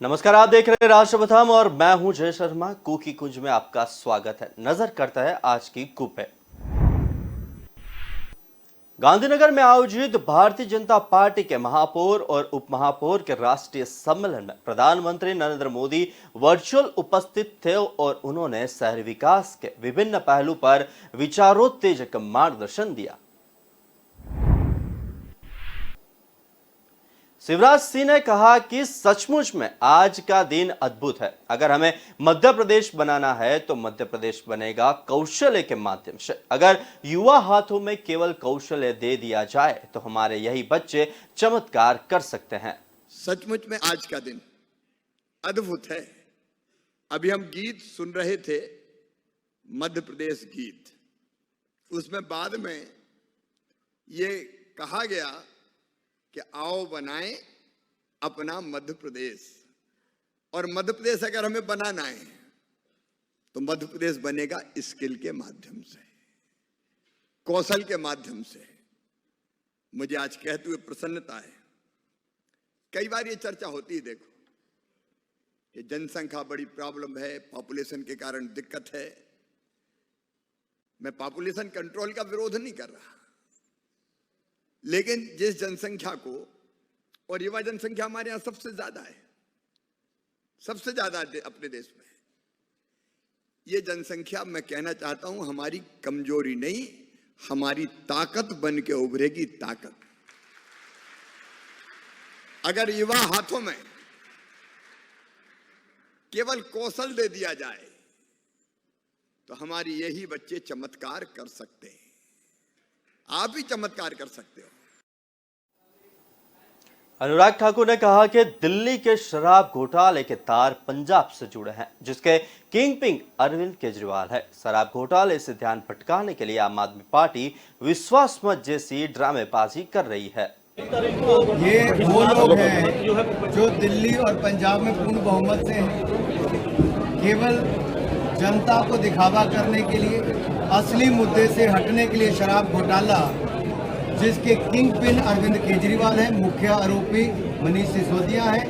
नमस्कार, आप देख रहे हैं राष्ट्रप्रथम और मैं हूं जय शर्मा। कुकी कुंज में आपका स्वागत है। नजर करता है आज की कूप पे। गांधीनगर में आयोजित भारतीय जनता पार्टी के महापौर और उप महापौर के राष्ट्रीय सम्मेलन में प्रधानमंत्री नरेंद्र मोदी वर्चुअल उपस्थित थे और उन्होंने शहरी विकास के विभिन्न पहलू पर विचारोत्तेजक मार्गदर्शन दिया। शिवराज सिंह ने कहा कि सचमुच में आज का दिन अद्भुत है। अगर हमें मध्य प्रदेश बनाना है तो मध्य प्रदेश बनेगा कौशल्य के माध्यम से। अगर युवा हाथों में केवल कौशल्य दे दिया जाए तो हमारे यही बच्चे चमत्कार कर सकते हैं। सचमुच में आज का दिन अद्भुत है। अभी हम गीत सुन रहे थे, मध्य प्रदेश गीत। उसमें बाद में ये कहा गया कि आओ बनाएं अपना मध्य प्रदेश। और मध्य प्रदेश अगर हमें बनाना है तो मध्य प्रदेश बनेगा स्किल के माध्यम से, कौशल के माध्यम से। मुझे आज कहते हुए प्रसन्नता है। कई बार ये चर्चा होती है, देखो कि जनसंख्या बड़ी प्रॉब्लम है, पॉपुलेशन के कारण दिक्कत है। मैं पॉपुलेशन कंट्रोल का विरोध नहीं कर रहा, लेकिन जिस जनसंख्या को, और युवा जनसंख्या हमारे यहां सबसे ज्यादा है, सबसे ज्यादा अपने देश में, ये जनसंख्या मैं कहना चाहता हूं हमारी कमजोरी नहीं, हमारी ताकत बन के उभरेगी। ताकत अगर युवा हाथों में केवल कौशल दे दिया जाए तो हमारी यही बच्चे चमत्कार कर सकते हैं। आप भी चमत्कार कर सकते हो। अनुराग ठाकुर ने कहा कि दिल्ली के शराब घोटाले के तार पंजाब से जुड़े हैं, जिसके किंग पिन अरविंद केजरीवाल है। शराब घोटाले से ध्यान भटकाने के लिए आम आदमी पार्टी विश्वास मत जैसी ड्रामेबाजी कर रही है। ये वो लोग हैं जो दिल्ली और पंजाब में पूर्ण बहुमत से हैं। केवल जनता को दिखावा करने के लिए, असली मुद्दे से हटने के लिए शराब घोटाला, जिसके किंग पिन अरविंद केजरीवाल है, मुख्य आरोपी मनीष सिसोदिया है,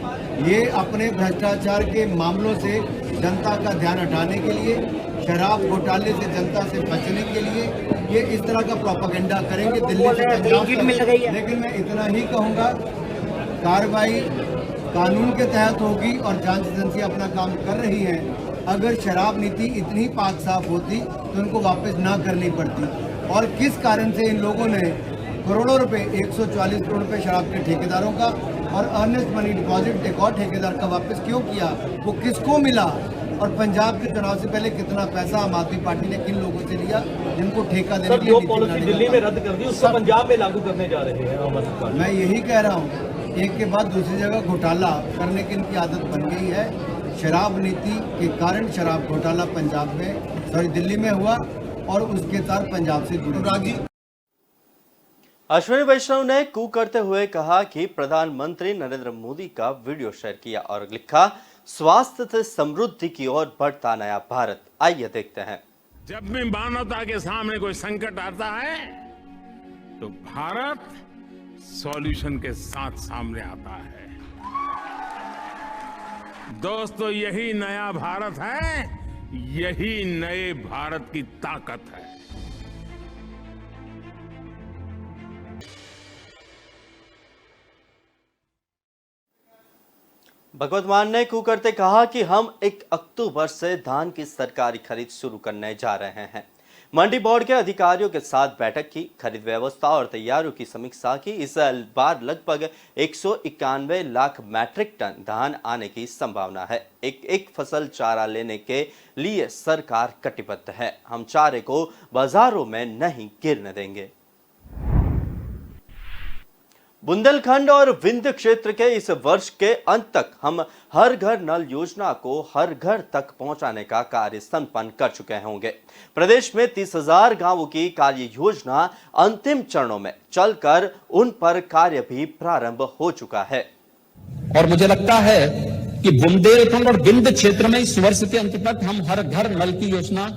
ये अपने भ्रष्टाचार के मामलों से जनता का ध्यान हटाने के लिए, शराब घोटाले से जनता से बचने के लिए ये इस तरह का प्रोपेगेंडा करेंगे दिल्ली से पंजाब तक। लेकिन मैं इतना ही कहूँगा, कार्रवाई कानून के तहत होगी और जांच एजेंसी अपना काम कर रही है। अगर शराब नीति इतनी पाक साफ होती तो इनको वापस ना करनी पड़ती। और किस कारण से इन लोगों ने करोड़ों रुपए, 140 करोड़ रुपए शराब के ठेकेदारों का और अर्नेस्ट मनी डिपॉजिट एक और ठेकेदार का वापस क्यों किया, वो किसको मिला, और पंजाब के चुनाव से पहले कितना पैसा आम आदमी पार्टी ने किन लोगों से लिया जिनको ठेका देने के लिए पॉलिसी दिल्ली में रद्द कर दी, उसको पंजाब में लागू करने जा रहे हैं। मैं यही कह रहा हूँ, एक के बाद दूसरी जगह घोटाला करने की इनकी आदत बन गई है। शराब नीति के कारण शराब घोटाला पंजाब में, दिल्ली में हुआ और उसके तार पंजाब से जुड़े। अश्विनी वैष्णव ने कू करते हुए कहा कि प्रधानमंत्री नरेंद्र मोदी का वीडियो शेयर किया और लिखा, स्वास्थ्य से समृद्धि की ओर बढ़ता नया भारत। आइए देखते हैं। जब भी मानवता के सामने कोई संकट आता है तो भारत सॉल्यूशन के साथ सामने आता है। दोस्तों, यही नया भारत है, यही नए भारत की ताकत है। भगवत मान ने कू करते कहा कि हम 1 अक्टूबर से धान की सरकारी खरीद शुरू करने जा रहे हैं। मंडी बोर्ड के अधिकारियों के साथ बैठक की, खरीद व्यवस्था और तैयारियों की समीक्षा की। इस बार लगभग 191 लाख मैट्रिक टन धान आने की संभावना है। एक फसल चारा लेने के लिए सरकार कटिबद्ध है। हम चारे को बाजारों में नहीं गिरने देंगे। बुंदेलखंड और विंध्य क्षेत्र के इस वर्ष के अंत तक हम हर घर नल योजना को हर घर तक पहुंचाने का कार्य संपन्न कर चुके होंगे। प्रदेश में 30,000 गांवों की कार्य योजना अंतिम चरणों में चलकर उन पर कार्य भी प्रारंभ हो चुका है। और मुझे लगता है कि बुंदेलखंड और विंध्य क्षेत्र में इस वर्ष के अंत तक हम हर घर नल की योजना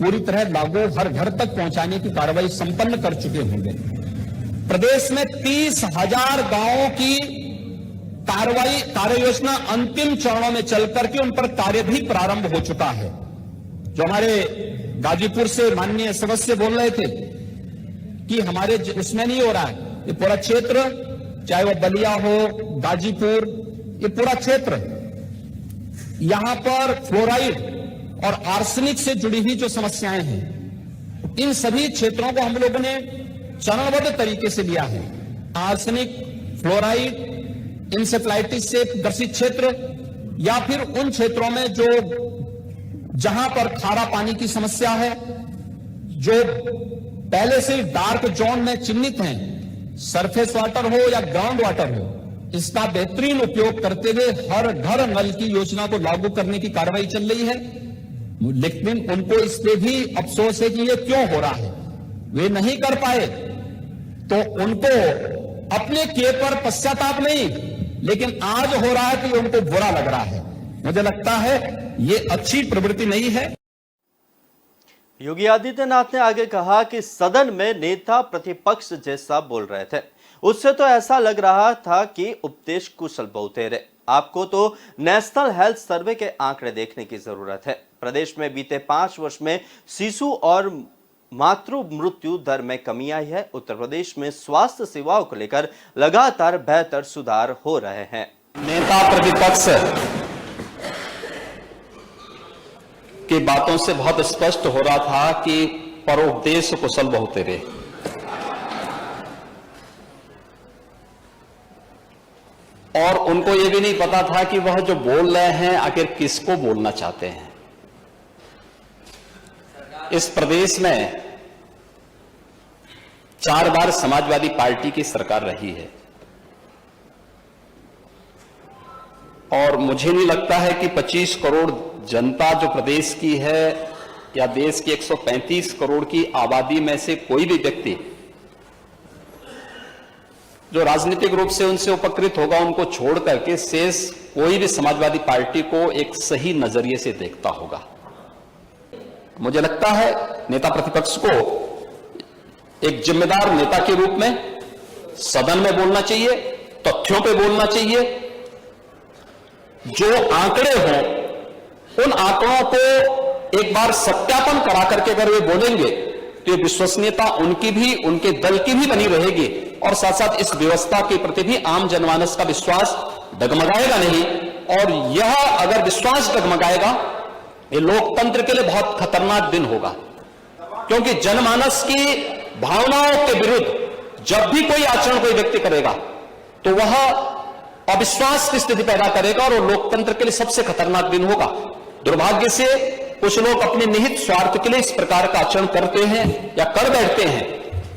पूरी तरह लागू हर घर तक पहुंचाने की कार्रवाई संपन्न कर चुके होंगे। प्रदेश में 30,000 गांवों की कार्य योजना अंतिम चरणों में चल करके उन पर कार्य भी प्रारंभ हो चुका है। जो हमारे गाजीपुर से माननीय सदस्य बोल रहे थे कि हमारे उसमें नहीं हो रहा है, ये पूरा क्षेत्र, चाहे वो बलिया हो, गाजीपुर, ये पूरा क्षेत्र, यहां पर फ्लोराइड और आर्सेनिक से जुड़ी हुई जो समस्याएं हैं, इन सभी क्षेत्रों को हम लोगों ने चरणबद्ध तरीके से लिया है। आर्सेनिक, फ्लोराइड, इंसेफ्लाइटिस से ग्रसित क्षेत्र, या फिर उन क्षेत्रों में जो जहां पर खारा पानी की समस्या है, जो पहले से डार्क जोन में चिन्हित हैं, सरफेस वाटर हो या ग्राउंड वाटर हो, इसका बेहतरीन उपयोग करते हुए हर घर नल की योजना को लागू करने की कार्रवाई चल रही है। लेकिन उनको इस पे भी अफसोस है कि ये क्यों हो रहा है, वे नहीं कर पाए, तो उनको अपने किए पर पश्चाताप नहीं, लेकिन आज हो रहा है कि उनको बुरा लग रहा है। मुझे लगता है ये अच्छी प्रवृत्ति नहीं है। योगी आदित्यनाथ ने आगे कहा कि सदन में नेता प्रतिपक्ष जैसा बोल रहे थे, उससे तो ऐसा लग रहा था कि उपदेश कुशल बहुतेरे। आपको तो नेशनल हेल्थ सर्वे के आंकड़े देखने की जरूरत है। प्रदेश में बीते 5 वर्ष में शिशु और मातृ मृत्यु दर में कमी आई है। उत्तर प्रदेश में स्वास्थ्य सेवाओं को लेकर लगातार बेहतर सुधार हो रहे हैं। नेता प्रतिपक्ष की बातों से बहुत स्पष्ट हो रहा था कि परोपदेश कुशल बहुतेरे। और उनको यह भी नहीं पता था कि वह जो बोल रहे हैं आखिर किसको बोलना चाहते हैं। इस प्रदेश में 4 बार समाजवादी पार्टी की सरकार रही है और मुझे नहीं लगता है कि 25 करोड़ जनता जो प्रदेश की है या देश की 135 करोड़ की आबादी में से कोई भी व्यक्ति जो राजनीतिक रूप से उनसे उपकृत होगा, उनको छोड़ करके शेष कोई भी समाजवादी पार्टी को एक सही नजरिए से देखता होगा। मुझे लगता है नेता प्रतिपक्ष को एक जिम्मेदार नेता के रूप में सदन में बोलना चाहिए, तथ्यों पे बोलना चाहिए। जो आंकड़े हों, उन आंकड़ों को एक बार सत्यापन करा करके अगर वे बोलेंगे तो ये विश्वसनीयता उनकी भी, उनके दल की भी बनी रहेगी और साथ साथ इस व्यवस्था के प्रति भी आम जनमानस का विश्वास डगमगाएगा नहीं। और यह अगर विश्वास डगमगाएगा, ये लोकतंत्र के लिए बहुत खतरनाक दिन होगा, क्योंकि जनमानस की भावनाओं के विरुद्ध जब भी कोई आचरण कोई व्यक्ति करेगा तो वह अविश्वास की स्थिति पैदा करेगा और वो लोकतंत्र के लिए सबसे खतरनाक दिन होगा। दुर्भाग्य से कुछ लोग अपने निहित स्वार्थ के लिए इस प्रकार का आचरण करते हैं या कर बैठते हैं।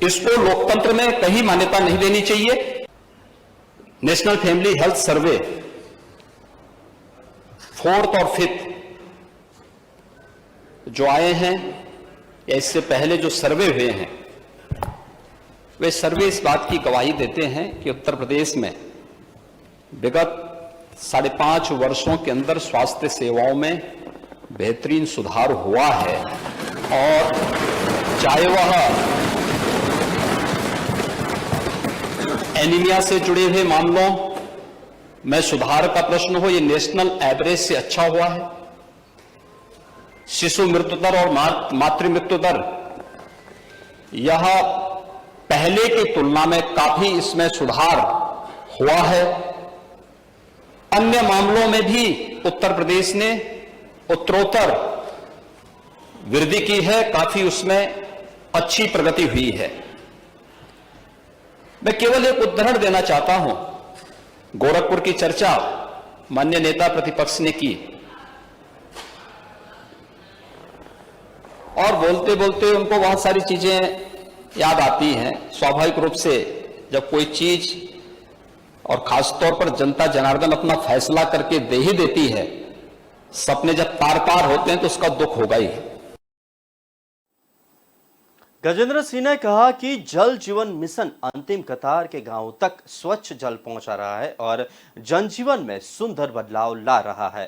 इसको लोकतंत्र में कहीं मान्यता नहीं देनी चाहिए। National family health survey 4th और 5th जो आए हैं या इससे पहले जो सर्वे हुए हैं, वे सर्वे इस बात की गवाही देते हैं कि उत्तर प्रदेश में विगत 5.5 वर्षों के अंदर स्वास्थ्य सेवाओं में बेहतरीन सुधार हुआ है। और चाहे वह एनीमिया से जुड़े हुए मामलों में सुधार का प्रश्न हो, ये नेशनल एवरेज से अच्छा हुआ है। शिशु मृत्यु दर और मातृ मृत्यु दर यह पहले की तुलना में काफी इसमें सुधार हुआ है। अन्य मामलों में भी उत्तर प्रदेश ने उत्तरोत्तर वृद्धि की है, काफी उसमें अच्छी प्रगति हुई है। मैं केवल एक उदाहरण देना चाहता हूं। गोरखपुर की चर्चा माननीय नेता प्रतिपक्ष ने की और बोलते बोलते उनको बहुत सारी चीजें याद आती हैं। स्वाभाविक रूप से जब कोई चीज और खासतौर पर जनता जनार्दन अपना फैसला करके दे ही देती है, सपने जब तार पार होते हैं तो उसका दुख होगा ही। गजेंद्र सिंह ने कहा कि जल जीवन मिशन अंतिम कतार के गांवों तक स्वच्छ जल पहुंचा रहा है और जनजीवन में सुंदर बदलाव ला रहा है।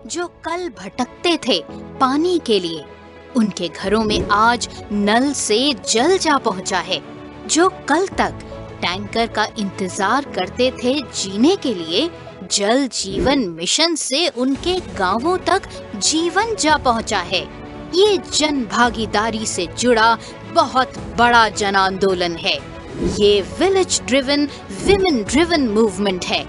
जो कल भटकते थे पानी के लिए, उनके घरों में आज नल से जल जा पहुंचा है। जो कल तक टैंकर का इंतजार करते थे जीने के लिए, जल जीवन मिशन से उनके गांवों तक जीवन जा पहुंचा है। ये जन भागीदारी से जुड़ा बहुत बड़ा जन आंदोलन है। ये village driven, women driven movement है।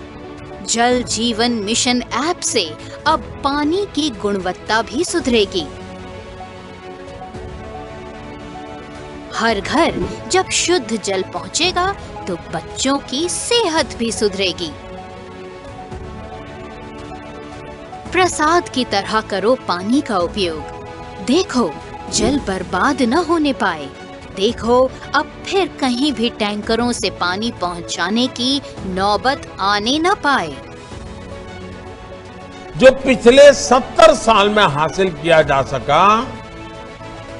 जल जीवन मिशन ऐप से अब पानी की गुणवत्ता भी सुधरेगी। हर घर जब शुद्ध जल पहुंचेगा तो बच्चों की सेहत भी सुधरेगी। प्रसाद की तरह करो पानी का उपयोग। देखो जल बर्बाद न होने पाए। देखो अब फिर कहीं भी टैंकरों से पानी पहुंचाने की नौबत आने न पाए। जो पिछले 70 साल में हासिल किया जा सका,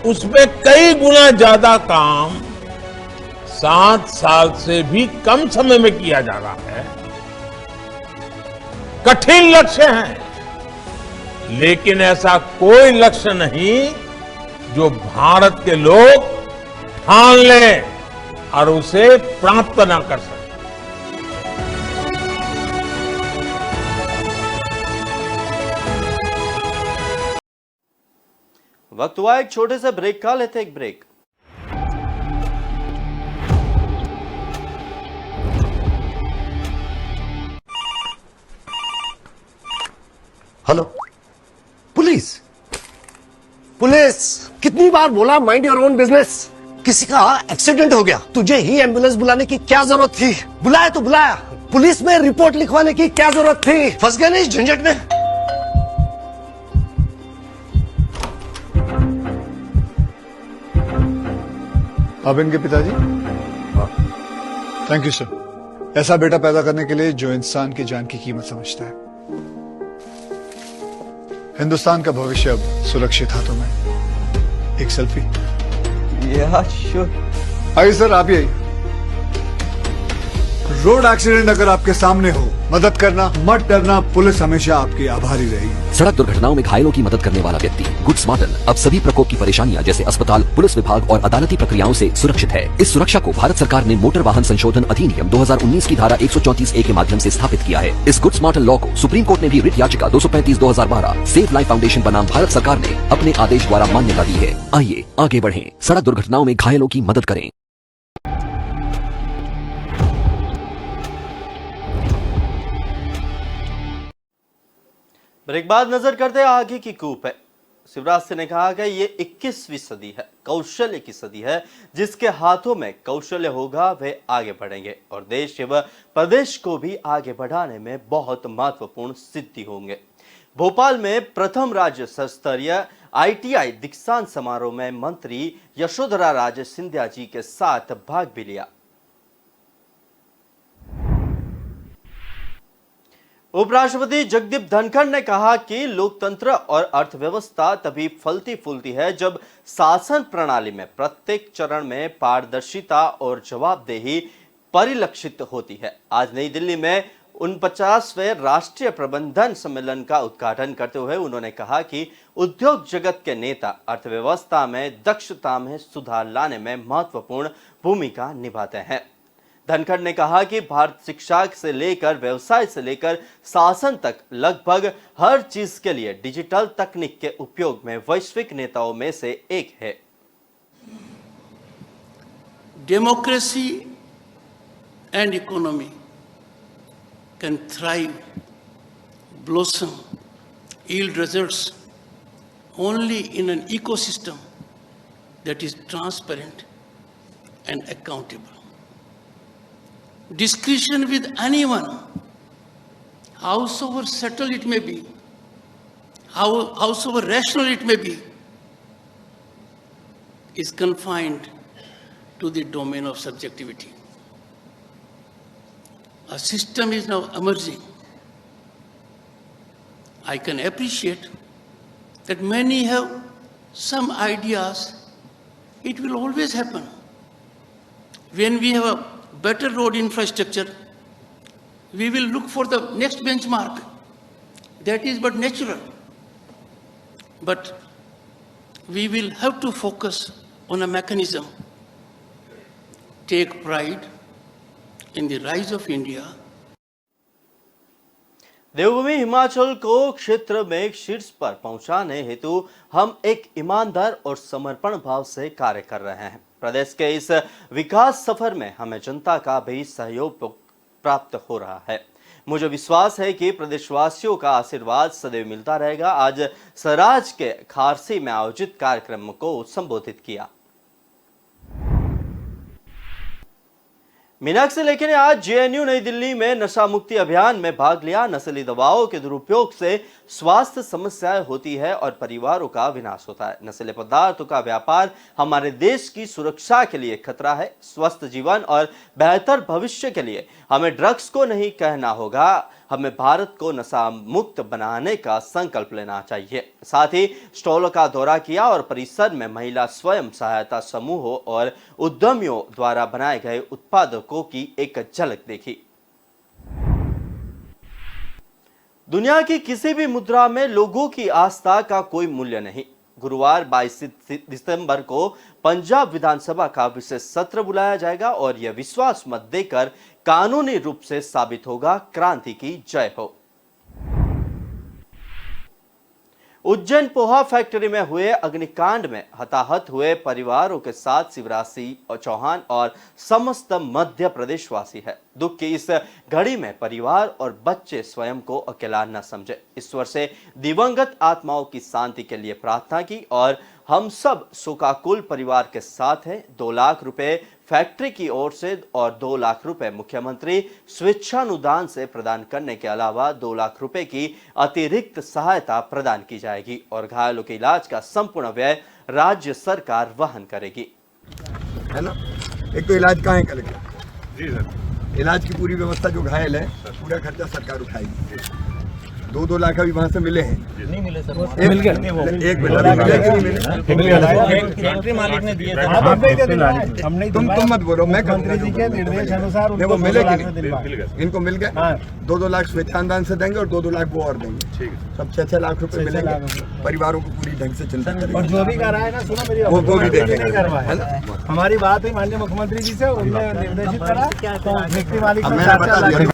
उसमें कई गुना ज्यादा काम 7 साल से भी कम समय में किया जा रहा है। कठिन लक्ष्य है, लेकिन ऐसा कोई लक्ष्य नहीं जो भारत के लोग ठान लें और उसे प्राप्त ना कर सके। वक्त हुआ एक छोटे से ब्रेक का, लेते एक ब्रेक। हेलो पुलिस, पुलिस कितनी बार बोला माइंड योर ओन बिजनेस। किसी का एक्सीडेंट हो गया, तुझे ही एम्बुलेंस बुलाने की क्या जरूरत थी? बुलाया तो बुलाया, पुलिस में रिपोर्ट लिखवाने की क्या जरूरत थी? फंस गए ना इस झंझट में। आप इनके पिताजी? Thank you sir. ऐसा बेटा पैदा करने के लिए जो इंसान की जान की कीमत समझता है। हिंदुस्तान का भविष्य अब सुरक्षित हाथों में। एक सेल्फी। आइए सर, आप ही आइए। रोड एक्सीडेंट अगर आपके सामने हो, मदद करना मत डरना, पुलिस हमेशा आपकी आभारी रहेगी। सड़क दुर्घटनाओं में घायलों की मदद करने वाला व्यक्ति गुड स्मार्टन अब सभी प्रकोप की परेशानियां जैसे अस्पताल, पुलिस विभाग और अदालती प्रक्रियाओं से सुरक्षित है। इस सुरक्षा को भारत सरकार ने मोटर वाहन संशोधन अधिनियम 2019 की धारा 134A के माध्यम से स्थापित किया है। इस गुड स्मार्टन लॉ को सुप्रीम कोर्ट ने भी रिट याचिका 235/2012 सेफ लाइफ फाउंडेशन बनाम भारत सरकार ने अपने आदेश द्वारा मान्यता दी है। आइए आगे बढ़ें, सड़क दुर्घटनाओं में घायलों की मदद करें। ब्रेक बाद नजर करते हैं आगे की कूप है। शिवराज सिंह ने कहा कि ये 21वीं सदी है, कौशल्य की सदी है। जिसके हाथों में कौशल्य होगा वे आगे बढ़ेंगे और देश एवं प्रदेश को भी आगे बढ़ाने में बहुत महत्वपूर्ण सिद्धि होंगे। भोपाल में प्रथम राज्य स्तरीय ITI दीक्षांत समारोह में मंत्री यशोधरा राजे सिंधिया जी के साथ भाग भी लिया। उपराष्ट्रपति जगदीप धनखड़ ने कहा कि लोकतंत्र और अर्थव्यवस्था तभी फलती फूलती है जब शासन प्रणाली में प्रत्येक चरण में पारदर्शिता और जवाबदेही परिलक्षित होती है। आज नई दिल्ली में 49वें राष्ट्रीय प्रबंधन सम्मेलन का उद्घाटन करते हुए उन्होंने कहा कि उद्योग जगत के नेता अर्थव्यवस्था में दक्षता में सुधार लाने में महत्वपूर्ण भूमिका निभाते हैं। धनखड़ ने कहा कि भारत शिक्षा से लेकर व्यवसाय से लेकर शासन तक लगभग हर चीज के लिए डिजिटल तकनीक के उपयोग में वैश्विक नेताओं में से एक है। Democracy and economy can thrive, blossom, yield results only in an ecosystem that is transparent and accountable. Discussion with anyone, howsoever subtle it may be, howsoever rational it may be, is confined to the domain of subjectivity. A system is now emerging. I can appreciate that many have some ideas. It will always happen. When we have a better road infrastructure, we will look for the next benchmark. That is but natural. But we will have to focus on a mechanism, take pride in the rise of India. देवभूमि हिमाचल को क्षेत्र में शीर्ष पर पहुंचाने हेतु हम एक ईमानदार और समर्पण भाव से कार्य कर रहे हैं। प्रदेश के इस विकास सफर में हमें जनता का भी सहयोग प्राप्त हो रहा है। मुझे विश्वास है कि प्रदेशवासियों का आशीर्वाद सदैव मिलता रहेगा। आज सराज के खारसी में आयोजित कार्यक्रम को संबोधित किया। मीनाक्षी लेखी ने आज जेएनयू नई दिल्ली में नशा मुक्ति अभियान में भाग लिया। नशीली दवाओं के दुरुपयोग से स्वास्थ्य समस्याएं होती है और परिवारों का विनाश होता है। नशीले पदार्थों का व्यापार हमारे देश की सुरक्षा के लिए खतरा है। स्वस्थ जीवन और बेहतर भविष्य के लिए हमें ड्रग्स को नहीं कहना होगा, हमें भारत को नशा मुक्त बनाने का संकल्प लेना चाहिए। साथ ही स्टॉलों का दौरा किया और परिसर में महिला स्वयं सहायता समूहों और उद्यमियों द्वारा बनाए गए उत्पादकों की एक झलक देखी। दुनिया की किसी भी मुद्रा में लोगों की आस्था का कोई मूल्य नहीं। गुरुवार 22 दिसंबर को पंजाब विधानसभा का विशेष सत्र बुलाया जाएगा और यह विश्वास मत देकर कानूनी रूप से साबित होगा, क्रांति की जय हो। उज्जैन पोहा फैक्ट्री में हुए अग्निकांड में हताहत हुए परिवारों के साथ शिवराज सिंह चौहान और समस्त मध्य प्रदेशवासी है। दुख की इस घड़ी में परिवार और बच्चे स्वयं को अकेला न समझे। ईश्वर से दिवंगत आत्माओं की शांति के लिए प्रार्थना की और हम सब शोकाकुल परिवार के साथ हैं। 2 लाख रुपए फैक्ट्री की ओर से और 2 लाख रुपए मुख्यमंत्री स्वेच्छानुदान से प्रदान करने के अलावा 2 लाख रुपए की अतिरिक्त सहायता प्रदान की जाएगी और घायलों के इलाज का संपूर्ण व्यय राज्य सरकार वहन करेगी। है ना, एक तो इलाज कहाँ है कलेक्टर जी सर, इलाज की पूरी व्यवस्था जो घायल है पूरा खर्चा सरकार उठाएगी। 2-2 लाख अभी वहाँ से मिले हैं, नहीं मिले सर, मिल गया एक मालिक ने दिए थे। तुम मत बोलो, मैं मंत्री जी के निर्देश अनुसार वो मिले कि नहीं, इनको मिल गए। 2-2 लाख स्वेच्छानुदान से देंगे और 2-2 लाख वो और देंगे, सब 6-6 लाख रुपए मिलेंगे। परिवारों को पूरी ढंग से चिंता करेंगे और जो भी कर रहा है ना, सुनो मेरी वो भी देखेंगे। हमारी बात हुई माननीय मुख्यमंत्री जी से, उन्होंने निर्देशित करा तो व्यक्ति मालिक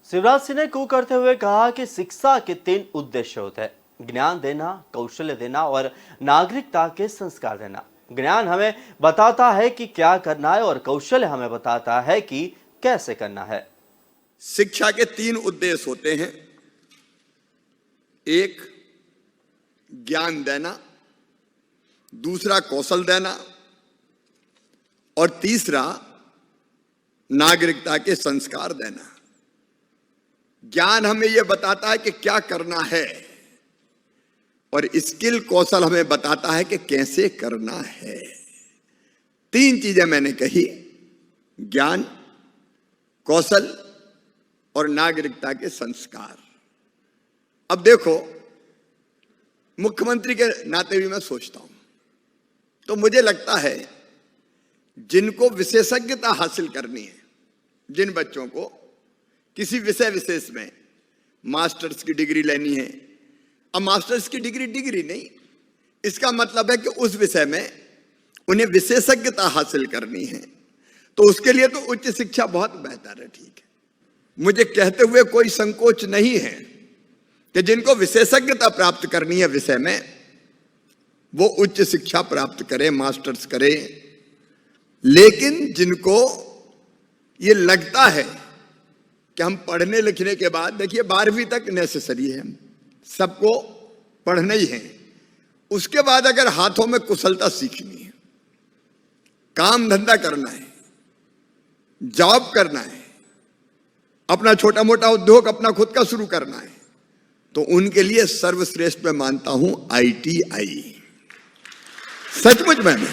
शिवराज सिंह ने कू करते हुए कहा कि शिक्षा के 3 उद्देश्य होते हैं: ज्ञान देना, कौशल्य देना और नागरिकता के संस्कार देना। ज्ञान हमें बताता है कि क्या करना है और कौशल्य हमें बताता है कि कैसे करना है। शिक्षा के 3 उद्देश्य होते हैं। एक ज्ञान देना, दूसरा कौशल देना और तीसरा नागरिकता के संस्कार देना। ज्ञान हमें यह बताता है कि क्या करना है और स्किल कौशल हमें बताता है कि कैसे करना है। 3 चीजें मैंने कही: ज्ञान, कौशल और नागरिकता के संस्कार। अब देखो, मुख्यमंत्री के नाते भी मैं सोचता हूं तो मुझे लगता है जिनको विशेषज्ञता हासिल करनी है, जिन बच्चों को किसी विषय विशेष में मास्टर्स की डिग्री लेनी है, अब मास्टर्स की डिग्री नहीं, इसका मतलब है कि उस विषय में उन्हें विशेषज्ञता हासिल करनी है, तो उसके लिए तो उच्च शिक्षा बहुत बेहतर है। ठीक है, मुझे कहते हुए कोई संकोच नहीं है कि जिनको विशेषज्ञता प्राप्त करनी है विषय में, वो उच्च शिक्षा प्राप्त करें, मास्टर्स करें। लेकिन जिनको ये लगता है कि हम पढ़ने लिखने के बाद, देखिए 12वीं तक नेसेसरी है, सबको पढ़ना ही है, उसके बाद अगर हाथों में कुशलता सीखनी है, काम धंधा करना है, जॉब करना है, अपना छोटा मोटा उद्योग अपना खुद का शुरू करना है, तो उनके लिए सर्वश्रेष्ठ मैं मानता हूं ITI। सचमुच मैंने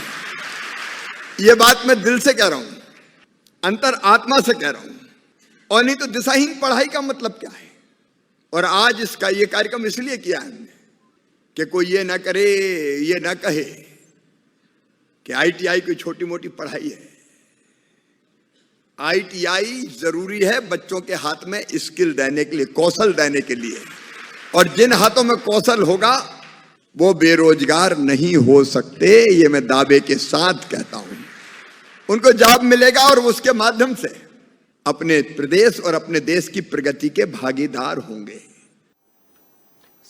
ये बात मैं दिल से कह रहा हूं, अंतर आत्मा से कह रहा हूं। और नहीं तो दिशाहीन पढ़ाई का मतलब क्या है। और आज इसका ये कार्यक्रम इसलिए किया हमने कि कोई ये ना करे, ये ना कहे कि ITI कोई छोटी मोटी पढ़ाई है। ITI जरूरी है बच्चों के हाथ में स्किल देने के लिए, कौशल देने के लिए। और जिन हाथों में कौशल होगा वो बेरोजगार नहीं हो सकते, ये मैं दावे के साथ कहता हूं। उनको जॉब मिलेगा और उसके माध्यम से अपने प्रदेश और अपने देश की प्रगति के भागीदार होंगे।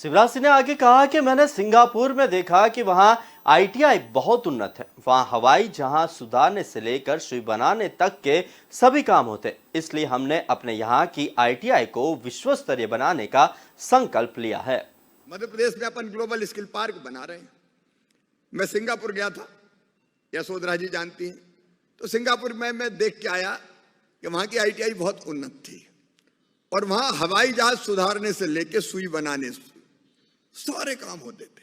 शिवराज सिंह ने आगे कहा कि मैंने सिंगापुर में देखा कि वहां आईटीआई बहुत उन्नत है। वहां हवाई जहाज सुधारने से लेकर सुई बनाने तक के सभी काम होते, इसलिए हमने अपने यहाँ की आईटीआई को विश्व स्तरीय बनाने का संकल्प लिया है। मध्य प्रदेश में अपन ग्लोबल स्किल पार्क बना रहे हैं। मैं सिंगापुर गया था, यशोधरा जी जानती हैं, तो सिंगापुर में मैं देख के आया कि वहां की आईटीआई बहुत उन्नत थी और वहां हवाई जहाज सुधारने से लेकर सुई बनाने सारे काम होते थे।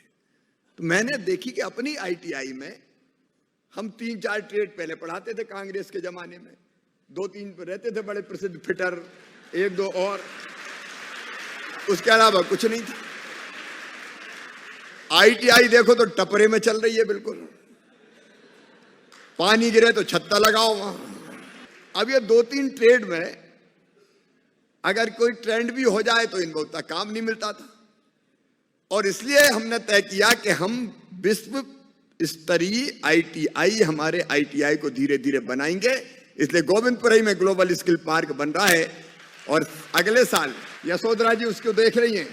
तो मैंने देखी कि अपनी आईटीआई में हम 3-4 ट्रेड पहले पढ़ाते थे कांग्रेस के जमाने में, 2-3 रहते थे बड़े प्रसिद्ध फिटर, 1-2 और, उसके अलावा कुछ नहीं था। आईटीआई देखो तो टपरे में चल रही है, बिल्कुल पानी गिरे तो छत्ता लगाओ वहां। अब ये 2-3 ट्रेड में अगर कोई ट्रेंड भी हो जाए तो इनको उतना काम नहीं मिलता था, और इसलिए हमने तय किया कि हम विश्व स्तरीय आईटीआई, हमारे आईटीआई को धीरे धीरे बनाएंगे। इसलिए गोविंदपुरई में ग्लोबल स्किल पार्क बन रहा है और अगले साल यशोधरा जी उसको देख रही हैं,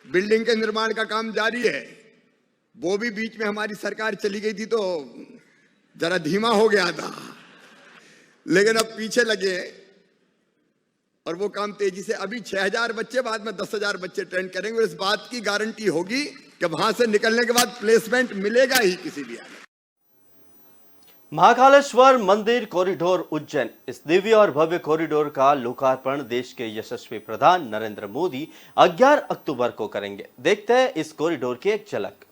बिल्डिंग के निर्माण का काम जारी है। वो भी बीच में हमारी सरकार चली गई थी तो जरा धीमा हो गया था, लेकिन अब पीछे लगे और वो काम तेजी से, अभी 6000 बच्चे, बाद में 10,000 बच्चे ट्रेन करेंगे। इस बात की गारंटी होगी कि वहां से निकलने के बाद प्लेसमेंट मिलेगा ही किसी भी हालत। महाकालेश्वर मंदिर कॉरिडोर उज्जैन, इस दिव्य और भव्य कॉरिडोर का लोकार्पण देश के यशस्वी प्रधान नरेंद्र मोदी 11 अक्टूबर को करेंगे। देखते हैं इस कॉरिडोर की एक झलक।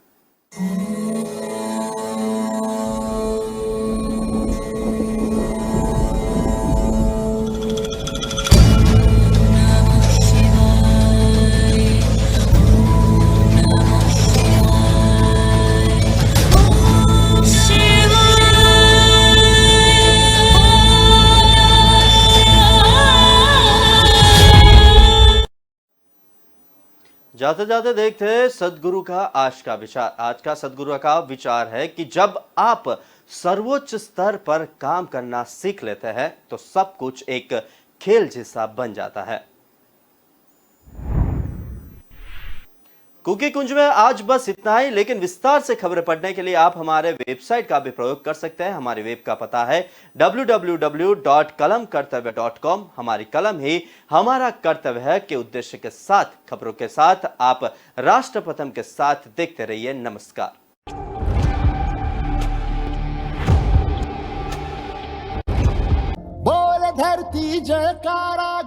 जाते जाते देखते हैं सदगुरु का आज का विचार। आज का सदगुरु का विचार है कि जब आप सर्वोच्च स्तर पर काम करना सीख लेते हैं तो सब कुछ एक खेल जैसा बन जाता है। कुकी कुंज में आज बस इतना ही, लेकिन विस्तार से खबरें पढ़ने के लिए आप हमारे वेबसाइट का भी प्रयोग कर सकते हैं। हमारे वेब का पता है www.kalamkartavya.com। हमारी कलम ही हमारा कर्तव्य है के उद्देश्य के साथ खबरों के साथ आप राष्ट्रप्रथम के साथ देखते रहिए। नमस्कार। बोल धरती जयकारा।